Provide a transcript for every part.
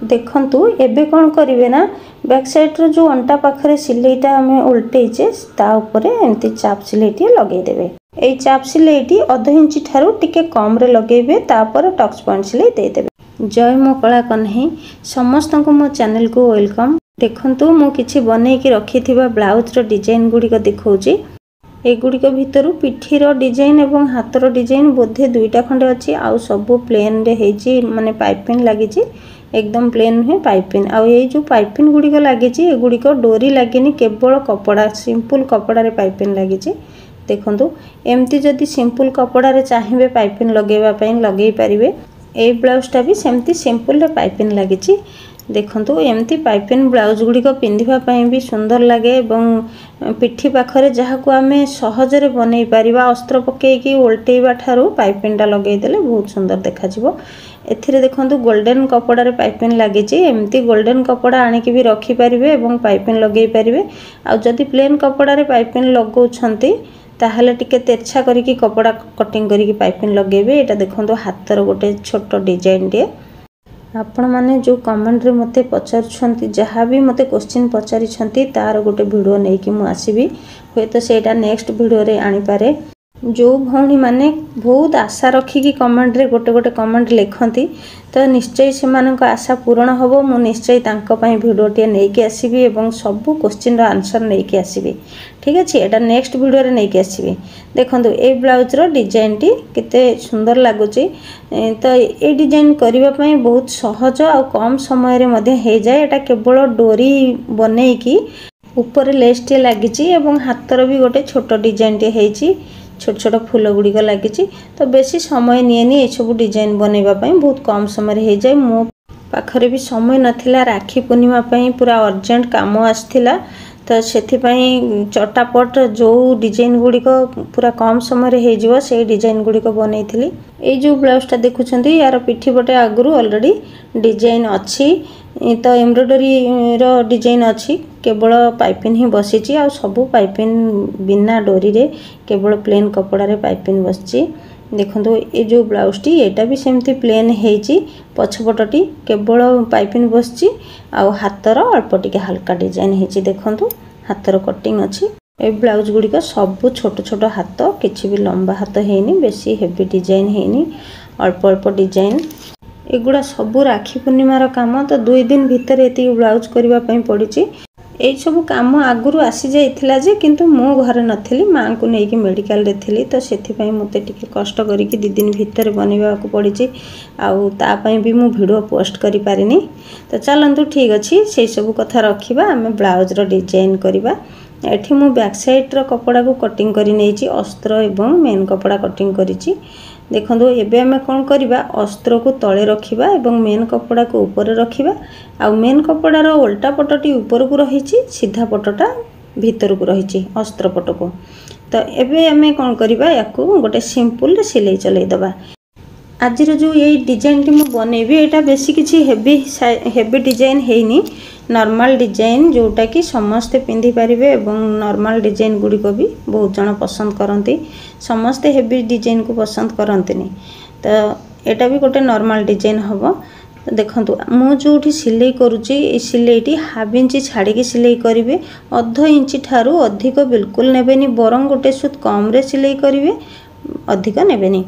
देखंतु एबे कौन करिवे ना बैक साइड रो जो अंटा पाखरे सिलेईटा हमें उल्टेइचे ता ऊपरे एमती चाप सिलेईटी लगेई देबे। एई चाप सिलेईटी आधा इंची ठारू टिके कम रे लगेइबे तापर टक्स पॉइंट सिलेई दे देबे। जय मो कला कन्हई समस्तनको मो चैनल को वेलकम। देखंतु मो किछि बनै कि रखिथिबा ब्लाउज रो डिजाइन गुडी को देखौची। ए गुडी को भितरु पिठी रो डिजाइन एवं हाथ रो डिजाइन बोधे दुईटा खंडे अछि आ सब प्लेन रे हेची माने पाइपिंग लागिची एकदम प्लेन है पाइपिंग। आ ये जो पाइपिंग गुडी को लागिची ए गुडी को डोरी लागिनी केवल कपड़ा सिंपल कपड़ा रे पाइपिंग लागिची। देखंतु एमती जदी सिंपल कपड़ा रे चाहिबे पाइपिंग लगेबा पई लगेई परिबे। ए ब्लाउज भी सेमती सिंपल रे पाइपिंग लागिची। देखंतु एमती पाइपिंग ब्लाउज गुडी को पिंधिबा पई भी सुंदर लागे एवं पिठी पाखरे जहा को आमे सहज रे बनै परिबा अस्त्र पके की उल्टेबा ठारू पाइपिंग लगेई देले बहुत सुंदर देखा जिवो। एथिरे देखंतु गोल्डन कपड़ा रे पाइपिंग लागिची। एमती गोल्डन कपड़ा आनी की भी रखी परिबे एवं पाइपिंग लगेई परिबे। आ जदी प्लेन कपड़ा रे पाइपिंग लगौछंती ताहले टिके तेरछा करिकी कपड़ा कटिंग करिकी पाइपिंग लगेबे। एटा देखंतु हातर गोटे छोटो डिजाइन दे। आपण माने जो कमेंट रे मते पचारछंती जहा भी मते क्वेश्चन पचारिछंती तार गोटे वीडियो नै कि मु आसीबी होय तो सेटा नेक्स्ट वीडियो रे आनी पारे। जो भौणी माने बहुत आशा रखी कि कमेंट रे गोटे गोटे कमेंट लिखंती तो निश्चय से मानक आशा पूर्ण होबो। मु निश्चय तांको पई वीडियो टे नै कि आसीबी एवं सब क्वेश्चन रो आंसर नै कि आसीबी। ठीक अछि एटा नेक्स्ट वीडियो रे नै कि आसीबी। देखंतु ए ब्लाउज रो डिजाइन टी केते सुंदर लागुची। तो ए डिजाइन करिबा पई बहुत सहज आ कम समय रे मध्ये हे जाय। एटा केवल डोरी बनै कि ऊपर लेस टे लागिची एवं हातर भी गोटे छोटो डिजाइन टे हेची छोट छोट फूल गुडी को लागिची। तो बेसी समय नियनी ए सब डिजाइन बनेबा पई बहुत कम समय रे हे जाय। मो पाखरे भी समय नथिला राखी पूर्णिमा पई पूरा अर्जेंट काम आस्थिला तो सेथि पई चटापट जो डिजाइन गुडी को पूरा कम समय रे हे जिवो से डिजाइन गुडी को बनैथिली। ए जो ब्लाउज ता देखुछंती यार पिठी बटे आगुरु ऑलरेडी डिजाइन अछि तो एम्ब्रॉयडरी रो डिजाइन अछि केवल पाइपिंग ही बसीची आ सब पाइपिंग बिना डोरी रे केवल प्लेन कपड़ा रे पाइपिंग बसची। देखंतु ए जो ब्लाउज टी एटा भी सेमती प्लेन हेची पछपटटी केवल पाइपिंग बसची आ हातर अल्प टिके हल्का डिजाइन हेची। देखंतु हातर कटिंग अछि। ए ब्लाउज गुडी का सब छोट छोट हाथ किछि भी लंबा हाथ हेनी बेसी हेवी डिजाइन हेनी अल्प अल्प डिजाइन। एगुड़ा सब राखी पूर्णिमार काम तो 2 दिन भितर एति ब्लाउज करबा पई पड़िची। ए सब काम आगुरु आसी जाइथिला जे किंतु मो घरे नथिली मां को नेकी मेडिकल रे थिली तो सेथि पई मते टिके कष्ट करी कि 2 दिन भितर बनेबा को पड़िची आउ ता पई भी मु वीडियो पोस्ट करि पारिनी। तो चलंतु ठीक अछि से सब कथा रखिबा हमें ब्लाउज रो डिजाइन करबा। एठी मु बैक साइड रो कपड़ा को कटिंग करि नेची अस्त्र एवं मेन कपड़ा कटिंग करिची। देखंतु एबे हमें कोन करबा अस्त्र को तळे रखिबा एवं मेन कपड़ा को ऊपर रखिबा आ मेन कपड़ा रो उल्टा पटटी ऊपर को रहिची सीधा पटटा भीतर को रहिची अस्त्र पट को। तो एबे हमें कोन करबा याकू गोटे सिंपल सिलाई चलै दबा। आज जो ये डिजाइन टी मु बनेबी एटा बेसी किछि हेवी डिजाइन हेनी नॉर्मल डिजाइन जोटा कि समस्ते पिंधि पारिबे एवं नॉर्मल डिजाइन गुडी को भी बहुत जण पसंद करंती समस्ते हेवी डिजाइन को पसंद करंतनी। तो एटा भी गोटे नॉर्मल डिजाइन हबो। तो देखंतु मु जोठी सिलाई करूची ए सिलाईटी हाफ इंची छाड़ी की सिलाई करिवे अध इंची ठारू अधिक बिल्कुल नेबेनी बरंग गोटे सुत कम रे सिलाई करिवे अधिक नेबेनी।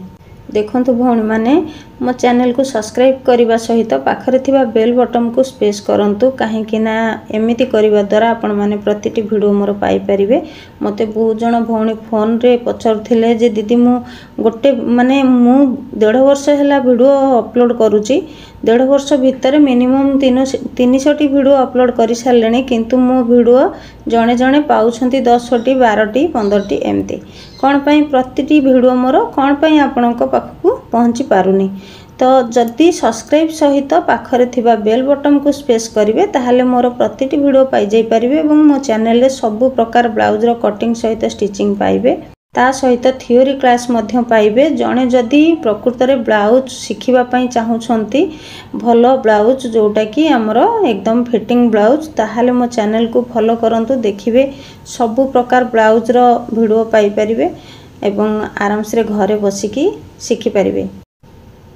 देखंतु भौणी माने मो चैनल को सब्सक्राइब करबा सहित पाखरे थिबा बेल बटन को स्पेस करंतु काहे कि ना एमिति करबा द्वारा आपण माने प्रतिटी वीडियो मोर पाई परिबे। मते बहुत जण भौणी फोन रे पचरथिले जे दीदी मु गोटे माने मु 1.5 वर्ष हैला वीडियो अपलोड करूची 1.5 वर्ष भितर मिनिमम 300 टी वीडियो अपलोड करि सारलेनी किंतु मो वीडियो जणे जणे पाउछंती 10 टी 12 टी 15 टी एमती कोन पई प्रतिटी वीडियो मोर कोन पई आपनक पाखकू पहुंची पारुनी। तो जदि सब्सक्राइब सहित पाखरे थिबा बेल बटन को स्पेस करिवे ताहाले मोर प्रतिटी वीडियो पाई जाई परिबे एवं मो चैनल रे सब प्रकार ब्लाउज रो कटिंग सहित स्टिचिंग पाइबे ता सहित थियोरी क्लास मध्य पाइबे। जणे जदि प्रकृत रे ब्लाउज शिखिबा पई चाहुछंती भलो ब्लाउज जोटा कि हमरो एकदम फिटिंग ब्लाउज ताहाले मो चैनल को फॉलो करंतु देखिबे सब प्रकार ब्लाउज रो वीडियो पाई परिबे एवं आराम से घरे बसिकी शिखि परिबे।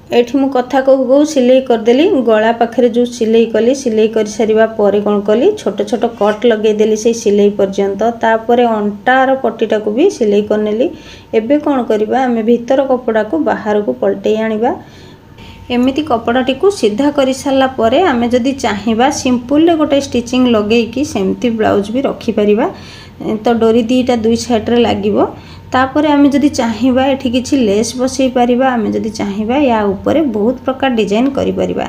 एठी मु कथा कहू कहू सिलाई करदेली गला पाखे जो सिलाई कली सिलाई कर सारिबा परे कौन कली छोट छोट कट लगेदेली से सिलाई पर्यंत तापर अंटार पट्टीटा को भी सिलाई करनेली। एबे कौन करबा आमे भीतर कपड़ा को बाहर को पलटै आनिबा। एमिति कपड़ाटी को सीधा कर सारा परे आमे जदि चाहिबा सिंपल गोटे स्टिचिंग लगे कि सेमती ब्लाउज भी रखी परिबा। तो डोरी दीटा दुई साइड रे लागिबो। तापर आमे जदि चाहिबा एठी किछि लेस बसई परिबा। आमे जदि चाहिबा या ऊपर बहुत प्रकार डिजाइन करि परिबा।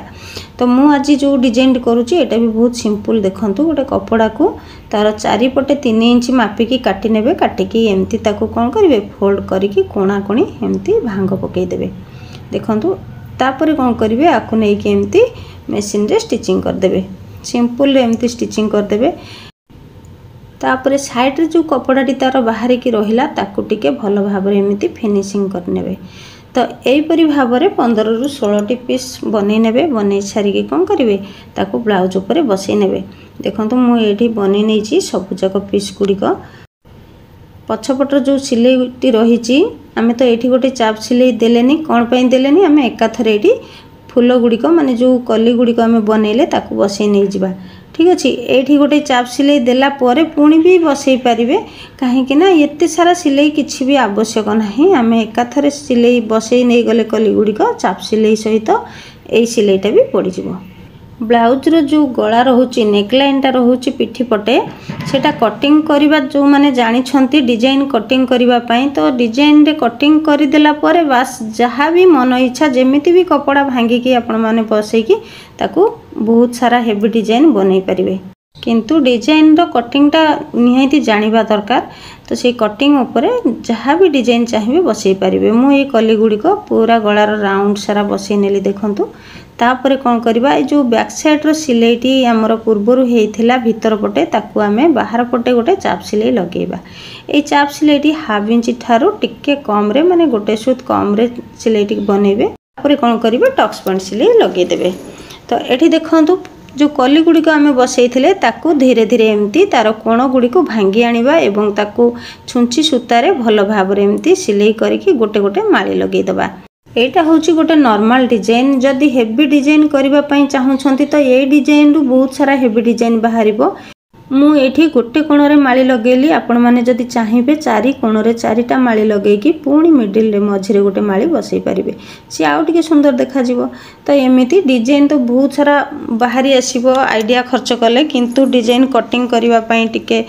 तो मु आज जो डिजाइन करूची एटा भी बहुत सिंपल देखंतु गोटे कपड़ा को तार चारिपटे 3 इंच मापिकी काटी नेबे। काटिकी एमती ताको कोन करिवे फोल्ड करिकी कोणा कोणी एमती भांग पकई देबे। देखंतु तापर कोन करिवे आकु नै कि एमती मशीन रे स्टिचिंग कर देबे। सिंपल एमती स्टिचिंग कर देबे। तापर साइड रे जो कपड़ाटी तार बाहर की रहिला ताकू टिके भल भाव एमती फिनिशिंग करनेबे। तो एहीपरि भाव 15 रु 16 टी पीस बनै नेबे। बनै सारिकी कौन करिवे ताकू ब्लाउज ऊपर बसई नेबे। देखंतु मु एठी बनै नेछि सब जक पीस गुड़िक। पछपटर जो सिलेईटी रही आमे तो एठी गोटे चाप सिलाई देलेनी। कौन पई देलेनी आमे एकाथरे एठी फूल गुड़िक माने जो कली गुड़िक आमे बनैले ताकू बसई नै जिबा। ठीक अच्छे ये गोटे चाप सिलाई देला परे पुणी भी बसई पारे कहीं ना एते सारा सिलाई किसी भी आवश्यक ना। आम एकाथरे सिलाई बसई नहीं गले कली गुड़िक चाप सिलाई सहित यही सिलाईटा भी पड़ज। ब्लाउज रो जो गला रोचे नेकलाइनटा रोचे पिठी पटे सेटा कटिंग करवा जो माने जानी डिजाइन कटिंग करने तो डिजाइन रे कटिंग करदेला परे बास जहाँ भी मन इच्छा जमीती भी कपड़ा भांगिकी आपण माने बसईकी ताकू बहुत सारा हेवी डिजाइन बनई पारिबे। किंतु डिजाइन रो कटिंगटा निहायती जानिबा दरकार। तो से कटिंग उपरे जहाँ भी डिजाइन चाहिए बसई पारिबे। मु ये कली गुड़िक पूरा गलार राउंड सारा बसई नेली। देखंतु तापर कौन करबा जो बैक साइड रो सिलाईटी आमर पूर्वर होइथिला भीतर पटे ताकू आमे बाहर पटे गोटे चाप सिलाई लगेबा। ए चाप सिलाईटी हाफ इंच ठारो टिके कम रे माने गोटे सुत कम रे सिलाईटी बनेबे। तापर कौन करिवे टक्स पॉइंट सिलाई लगे देबे। तो एठी देखंतु जो कली गुड़िक आमे बसईथिले ताकू धीरे धीरे एमती तार कोण गुड़िक भांगी आनिबा एवं ताकू छुंची सूतारे भल भाबरे एमती सिलाई करिकि गोटे गोटे माली लगेई दबा। एटा होची गोटे नॉर्मल डिजाइन। जदि हेवी डिजाइन करबा पई चाहुछंती तो ये डिजाइन रु बहुत सारा हेवी डिजाइन बाहरिबो। मु एठी गोटे कोण रे माली लगेली। आपण माने जदि चाहिबे चारि कोण रे चारिटा माली लगेकी पुणी मिडिल रे मझिरे गोटे माली बसई पारिबे। से आउ टिके सुंदर देखा जिवो। तो एमिति डिजाइन तो बहुत सारा बाहरी आसीबो आइडिया खर्च कले। किंतु डिजाइन कटिंग करबा पई टिके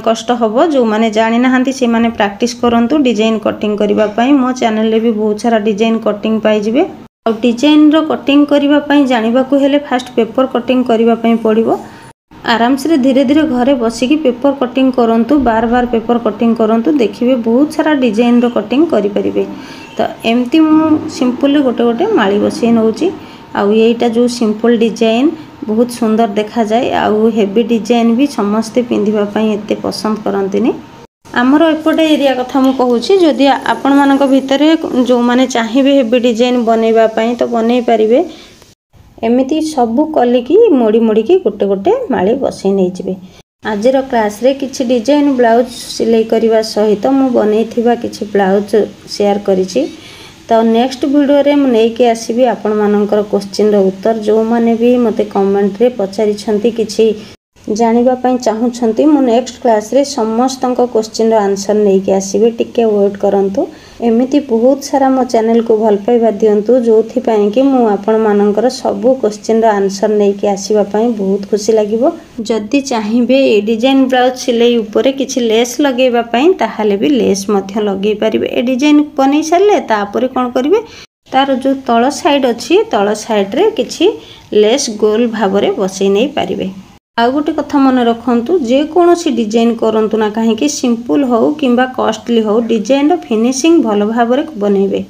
कष्ट हबो। जो माने जानि नाहंती से माने प्रैक्टिस करंतु डिजाइन कटिंग करबा पई। मो चैनल रे भी बहुत सारा डिजाइन कटिंग पाई जिवे। आ डिजाइन रो कटिंग करबा पई जानिबा को हेले फास्ट पेपर कटिंग करबा पई पड़िबो। आराम से धीरे धीरे घरे बसिकी पेपर कटिंग करंतु। बार बार पेपर कटिंग करंतु देखिए बहुत सारा डिजाइन रो कटिंग करि परिबे। तो एमती मु सिंपल गोटे गोटे माली बसई नउची। आउ एटा जो सिंपल डिजाइन बहुत सुंदर देखा जाए। आउ हेवी डिजाइन भी समस्ते पिंधिबा पई एते पसंद करंतिनी। आमर एपटे एरिया कथा मु कहूची जदि आपण मानक भितरे जो माने चाहिबे हेवी डिजाइन बनेबा पई तो बनै परिबे। एमिति सबू कलिकी मोड़ी मोड़ी की गोटे गोटे माली बसई नहीं जिबे। आजर क्लास रे किछि डिजाइन ब्लाउज सिलाई करबा सहित मु बनैथिबा किछि ब्लाउज शेयर करिछि। तो नेक्स्ट वीडियो रे मु नै के आसीबी आपण मानकर क्वेश्चन रो उत्तर। जो माने भी मते कमेंट रे पचारि छंती किछि जानिबा पई चाहुछंती मु नेक्स्ट क्लास रे समस्त क्वेश्चन रो आंसर नै के आसीबी। टिके वेट करंतु। एमिति बहुत सारा मो चैनल को भल पाइबा दियंतु जोथि पई कि मु आपण मानकर सबु क्वेश्चन रो आंसर नै के आसीबा पई बहुत खुशी लागिवो। जदि चाहिबे ए डिजाइन ब्लाउज सिलाई ऊपर किछि लेस लगेबा पई ताहाले भी लेस मध्य लगेई परिबे। ए डिजाइन बनै सारले तापर कोन करिवे तार जो तळ साइड अछि तळ साइड रे किछि लेस गोल भाबरे बसई नै परिबे। आउ गोटे कथा मन रखंतु जे कोनोसी डिजाइन करंतु ना कहीं सिंपल हो किंबा कॉस्टली हो डिजाइन रो फिनिशिंग भल भाबरे बनैबे।